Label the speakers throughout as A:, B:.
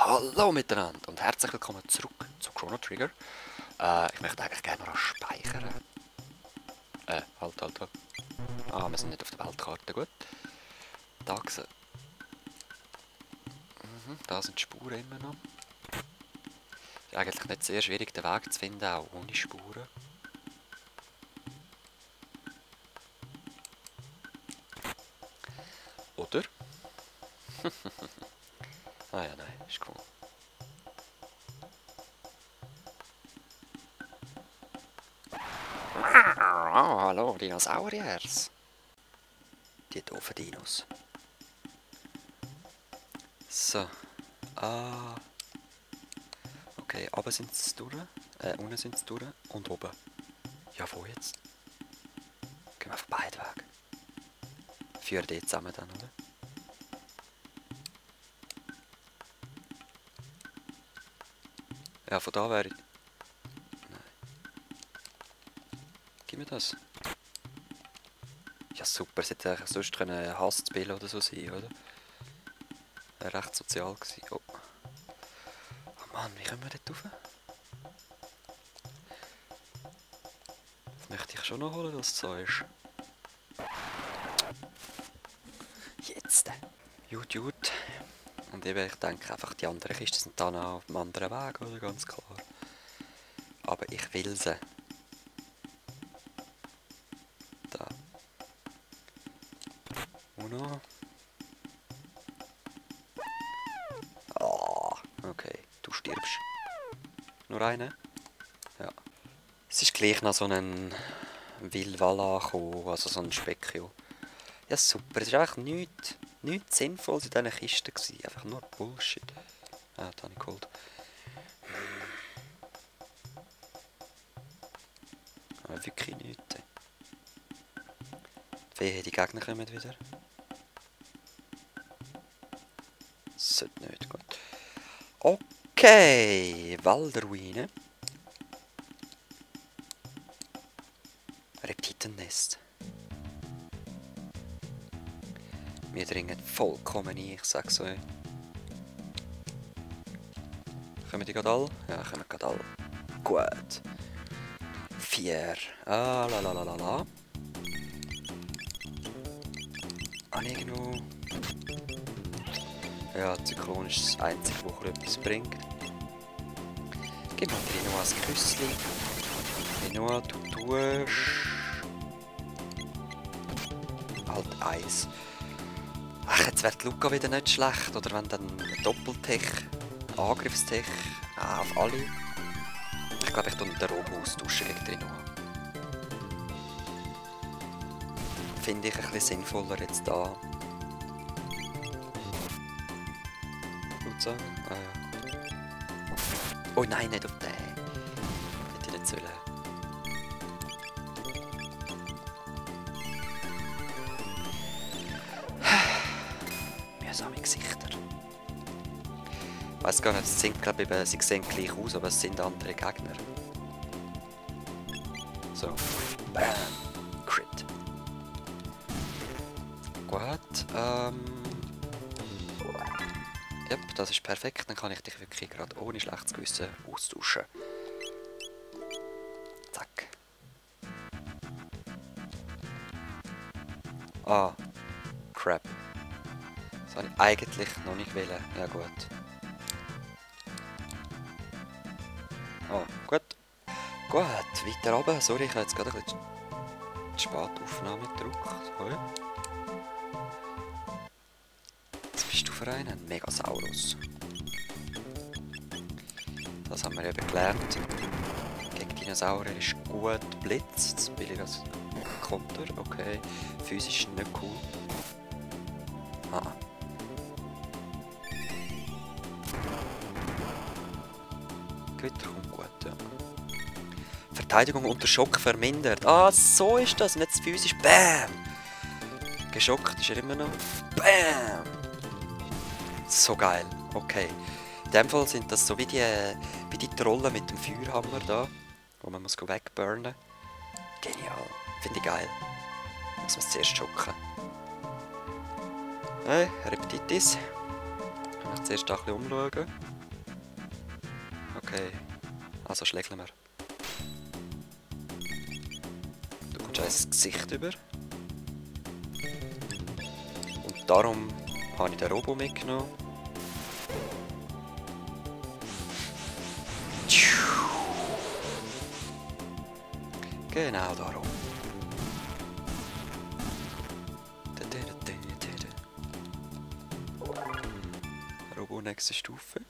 A: Hallo miteinander und herzlich willkommen zurück zu Chrono Trigger. Ich möchte eigentlich gerne noch speichern. Halt. Ah, wir sind nicht auf der Weltkarte, gut. Da gesehen. Da sind die Spuren immer noch. Ist eigentlich nicht sehr schwierig, den Weg zu finden, auch ohne Spuren. Oder? Ah ja, nein, ist cool. Oh, hallo, Dinosauriers. Die doofen Dinos. So. Ah. Okay, oben sind sie durch. Unten sind sie durch. Und oben. Ja, wo jetzt? Gehen wir auf beide Wege. Führen die zusammen dann, oder? Ja, von da wäre ich... Nein. Gib mir das. Ja, super. Es hätte eigentlich sonst ein Hassspiel oder so sein, oder? Recht sozial gewesen. Oh. Oh Mann, wie kommen wir dort rauf? Das möchte ich schon noch holen, das Zeug. Jetzt. Gut. Und eben, ich denke einfach, die anderen Kisten sind dann auch auf dem anderen Weg, oder? Ganz klar. Aber ich will sie. Da. Uno. Ah, okay. Du stirbst. Nur eine? Ja. Es ist gleich noch so ein Wilwala gekommen, also so ein Speckio. Ja, super. Es war einfach nichts Sinnvolles in diesen Kisten gewesen. Einfach nur Bullshit. Ah, das habe ich geholt. Aber wirklich nichts. Wehe, die Gegner kommen wieder. Sollte nicht, gut. Okay, Waldruine. Reptitennest. Wir dringen vollkommen ein, ich sag's euch. Kommen die gerade alle? Ja, kommen gerade alle. Gut. 4. Ah, la. Irgendwo. Ja, Zyklon ist das einzige, was etwas bringt. Gib mir Rinoa ein Küsschen. Rinoa, du tust... halt Eis. Ach, jetzt wird Luca wieder nicht schlecht. Oder wenn dann ein Doppeltech, Angriffstech, auf alle. Ich glaube, ich tue den Robo austauschen gegen Rinoa. Finde ich ein bisschen sinnvoller jetzt da. Ah, ja. Oh nein, nicht auf den. Hätte ich nicht sollen. Mühsame Gesichter. Ich weiss gar nicht, es sind, glaube ich, sie sehen gleich aus, aber es sind andere Gegner. So. Bam. Crit. Gut. Ja, das ist perfekt. Dann kann ich dich wirklich gerade ohne schlechtes Gewissen austauschen. Zack. Ah. Crap. Das habe ich eigentlich noch nicht wollen. Ja gut. Oh, gut. Gut, weiter runter. Sorry, ich habe jetzt gerade ein bisschen die Spataufnahme gedrückt. So, ja. Was bist du für einen? Ein Megasaurus. Das haben wir eben gelernt. Gegen Dinosaurier ist gut Blitz. Das billig als Konter. Okay. Physisch nicht cool. Ah. Gewitter kommt gut, ja. Verteidigung unter Schock vermindert. Ah, so ist das. Und jetzt physisch. Bam! Geschockt ist er immer noch. Bam! So geil. Okay. In dem Fall sind das so wie die Trollen mit dem Feuerhammer da, wo man muss wegburnen. Genial. Finde ich geil. Muss man zuerst schocken. Hey, Reptitis. Ich muss zuerst ein bisschen umschauen. Okay. Also schlägeln wir. Du kommst ein Gesicht über. Und darum habe ich den Robo mitgenommen. Genau darum. Robo nächste Stufe.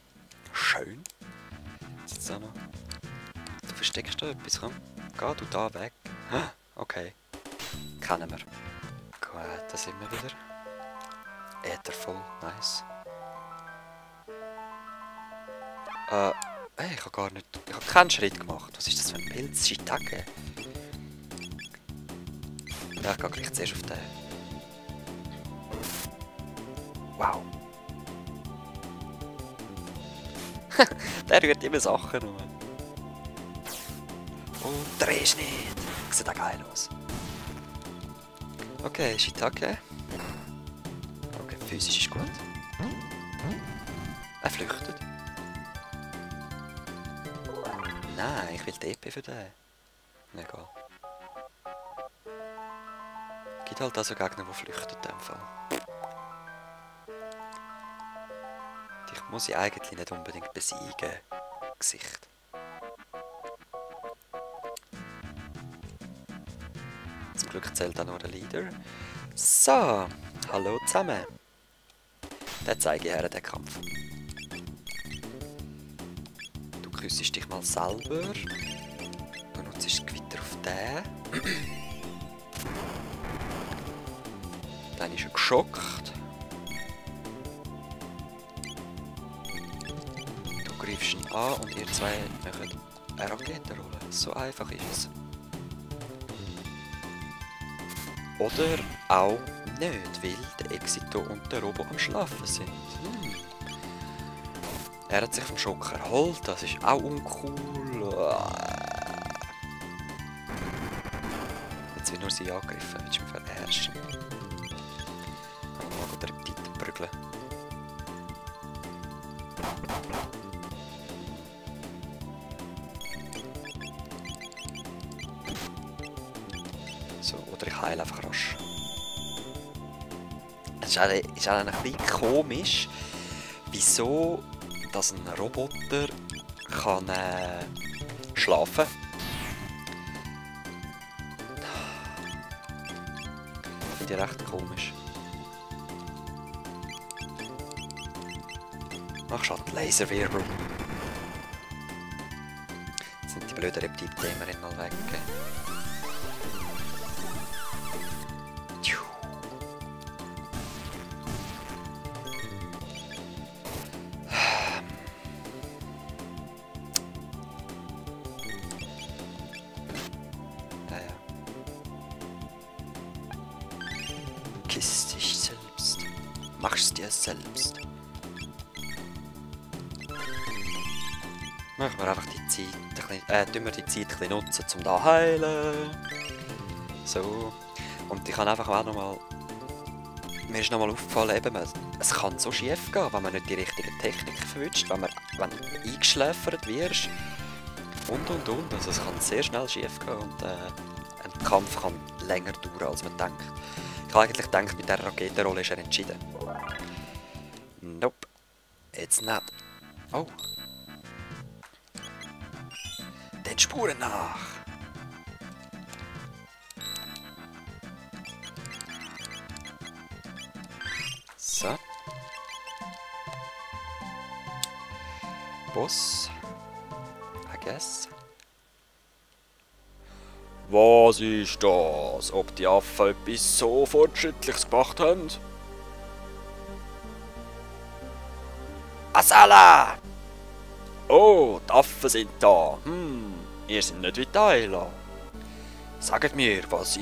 A: Schön. Jetzt auch noch. Du versteckst da etwas, komm. Geh du da weg. Okay. Kennen wir. Gut, da sind wir wieder. Äthervoll, nice. Hey, ich habe gar nicht... Ich habe keinen Schritt gemacht. Was ist das für ein Pilz? Shiitake? Ja, ich gehe gleich zuerst auf den. Wow. Der rührt immer Sachen rum. Und drehst nicht. Sieht auch geil aus. Okay, Shiitake. Okay, physisch ist gut. Er flüchtet. Nein, ich will die EP für den. Egal. Gibt halt also Gegner, die flüchten in dem Fall. Dich muss ich eigentlich nicht unbedingt besiegen. Gesicht. Zum Glück zählt auch noch der Leader. So, hallo zusammen. Den zeige ich her, den Kampf. Du küssest dich mal selber. Du nutzt das Gewitter auf den. Dann ist er geschockt. Du greifst ihn an und ihr zwei macht eine Raketenrolle. So einfach ist es. Oder auch nicht, weil der Exito und der Robo am Schlafen sind. Er hat sich vom Schock erholt, das ist auch uncool. Jetzt wird nur sie angegriffen, willst du mich verarschen? Ich mag den Reptiten prügeln. So, oder ich heile einfach rasch. Es ist eigentlich ein bisschen komisch, wieso dass ein Roboter kann schlafen. Finde ich recht komisch. Mach schon die Laserwirbel. Jetzt sind die blöden Reptilthemerin mal weg. Kiss dich selbst. Mach's dir selbst. Machen wir einfach die Zeit tun wir die Zeit ein bisschen nutzen, um da heilen. So. Und ich kann einfach auch nochmal. Mir ist nochmal aufgefallen, eben, es kann so schief gehen, wenn man nicht die richtige Technik verwünscht, wenn du eingeschläfert wirst. Und. Also es kann sehr schnell schief gehen und ein Kampf kann länger dauern, als man denkt. Ich habe eigentlich gedacht, mit dieser Raketenrolle ist er entschieden. Nope. Jetzt nicht. Oh. Den Spuren nach. So. Boss. I guess. Was ist das? Ob die Affen etwas so Fortschrittliches gemacht haben? Asala! Oh, die Affen sind da. Ihr seid nicht wie Tyler. Sagt mir, was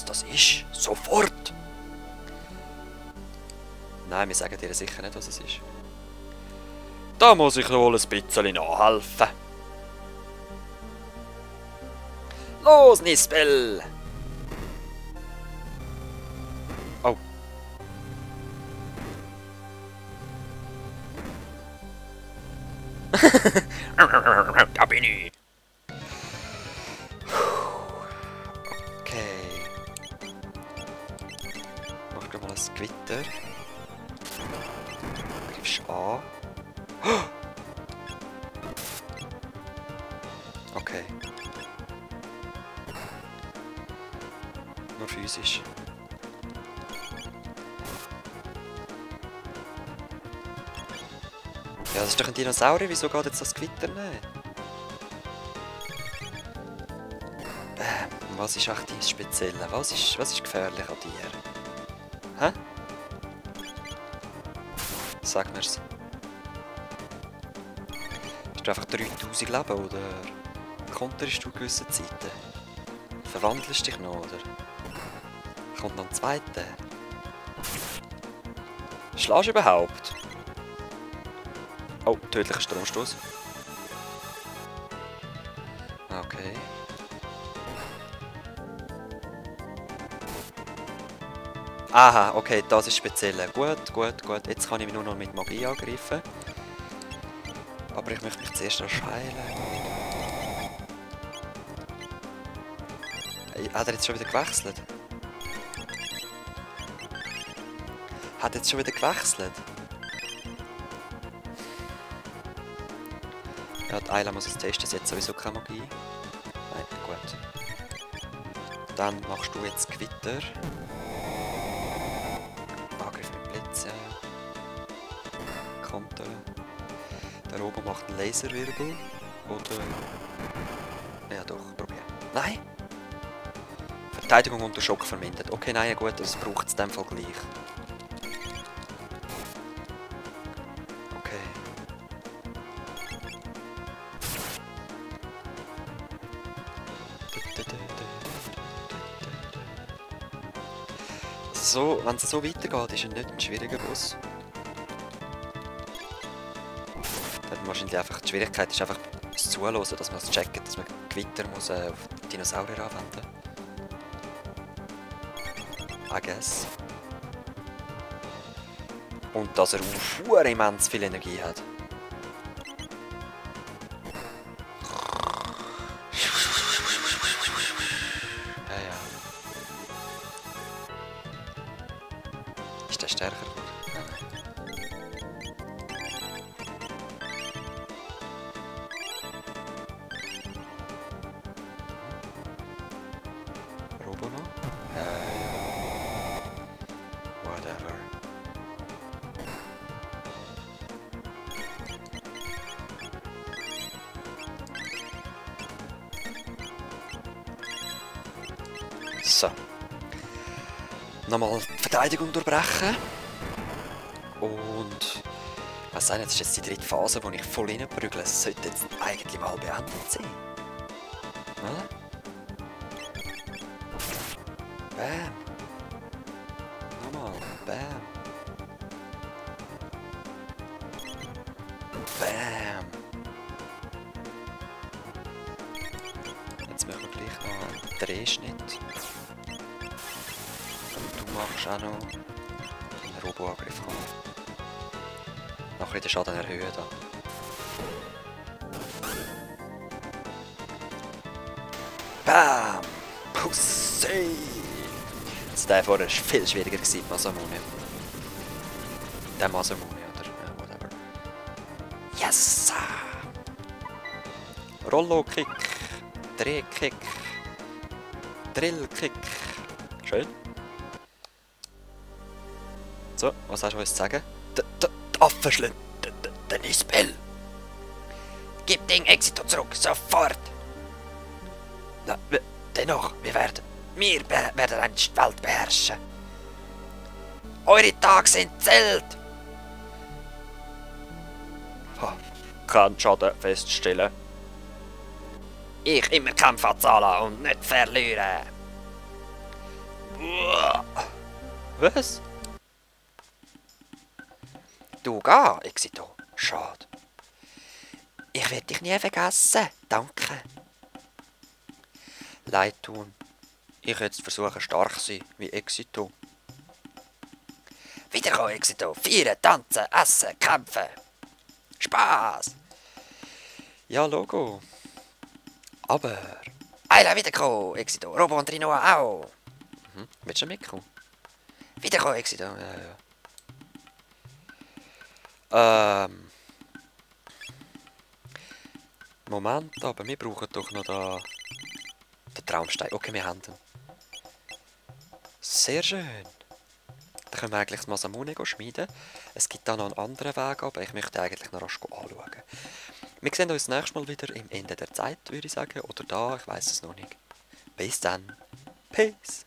A: das ist. Sofort! Nein, wir sagen dir sicher nicht, was es ist. Da muss ich wohl ein bisschen nachhelfen. Los, Nispel! Oh. Da bin ich! Okay. Mach gleich mal ein Gewitter. Greifst an. Okay. Nur physisch. Ja, das ist doch ein Dinosaurier. Wieso geht jetzt das Gewitter nicht? Was ist echt das Spezielle? Was ist gefährlich an dir? Hä? Sag mir's. Hast du einfach 3000 Leben oder konterst du gewisse Zeiten? Verwandelst dich noch oder? Kommt noch ein zweiter? Schlägst du überhaupt? Oh, tödlicher Stromstoß. Okay. Aha, okay, das ist speziell. Gut, gut, gut. Jetzt kann ich mich nur noch mit Magie angreifen. Aber ich möchte mich zuerst erst heilen. Hey, hat er jetzt schon wieder gewechselt? Hat er jetzt schon wieder gewechselt? Ja, die Ayla muss es testen, sie hat sowieso keine Magie. Nein, gut. Dann machst du jetzt Gewitter. Angriff mit Blitzen. Konter. Der Robo macht einen Laserwirbel. Oder... Ja doch, probieren. Nein! Verteidigung unter Schock vermindert. Okay, nein, gut, das braucht es in dem Fall gleich. Okay. So, wenn es so weitergeht, ist er nicht ein schwieriger Boss. Dann wahrscheinlich einfach, die Schwierigkeit ist einfach das Zuhören, dass man es checkt, dass man Gewitter muss auf Dinosaurier anwenden. I guess. Und dass er immens viel Energie hat. Ja, ja. Ist der stärker geworden? Robo noch? Ja, ja. Whatever. So. Nochmal die Verteidigung durchbrechen. Und... Was sagen, das ist jetzt die dritte Phase, wo ich voll reinprügle. Es sollte jetzt eigentlich mal beendet sein. Oder? Bam. Nochmal. Bam. Bam. Jetzt machen wir gleich noch einen Drehschnitt. Du machst auch noch einen Robo-Angriff. Nachher den Schaden erhöhen. Da. Bam! Pussy! Also der vorher war viel schwieriger gewesen, Masamune. Der Masamune, oder? Ja, whatever. Yes! Rollo-Kick. Dreh-Kick. Drill-Kick. Schön. So, was hast du uns zu sagen? Der Affenschlund. Der Nispel. Gib den Exito zurück, sofort! Na, dennoch, wir werden einst die Welt beherrschen. Eure Tage sind zählt! Kann Schaden feststellen. Ich immer Kämpfe zahlen und nicht verlieren. Was? Du geh, Exito. Schade. Ich werde dich nie vergessen. Danke. Leid tun. Ich jetzt versuche stark zu sein, wie Exito. Wiederkommen, Exito. Feiern, tanzen, essen, kämpfen. Spaß. Ja, Logo. Aber... Eile, wiederkommen, Exito. Robo und Rinoa auch. Willst du mitkommen? Wiederkommen, Exito. Ja, ja. Moment, aber wir brauchen doch noch den Traumstein. Okay, wir haben ihn. Sehr schön. Dann können wir eigentlich das Masamune schmieden. Es gibt da noch einen anderen Weg, aber ich möchte eigentlich noch rasch anschauen. Wir sehen uns das nächste Mal wieder im Ende der Zeit, würde ich sagen. Oder da, ich weiß es noch nicht. Bis dann. Peace.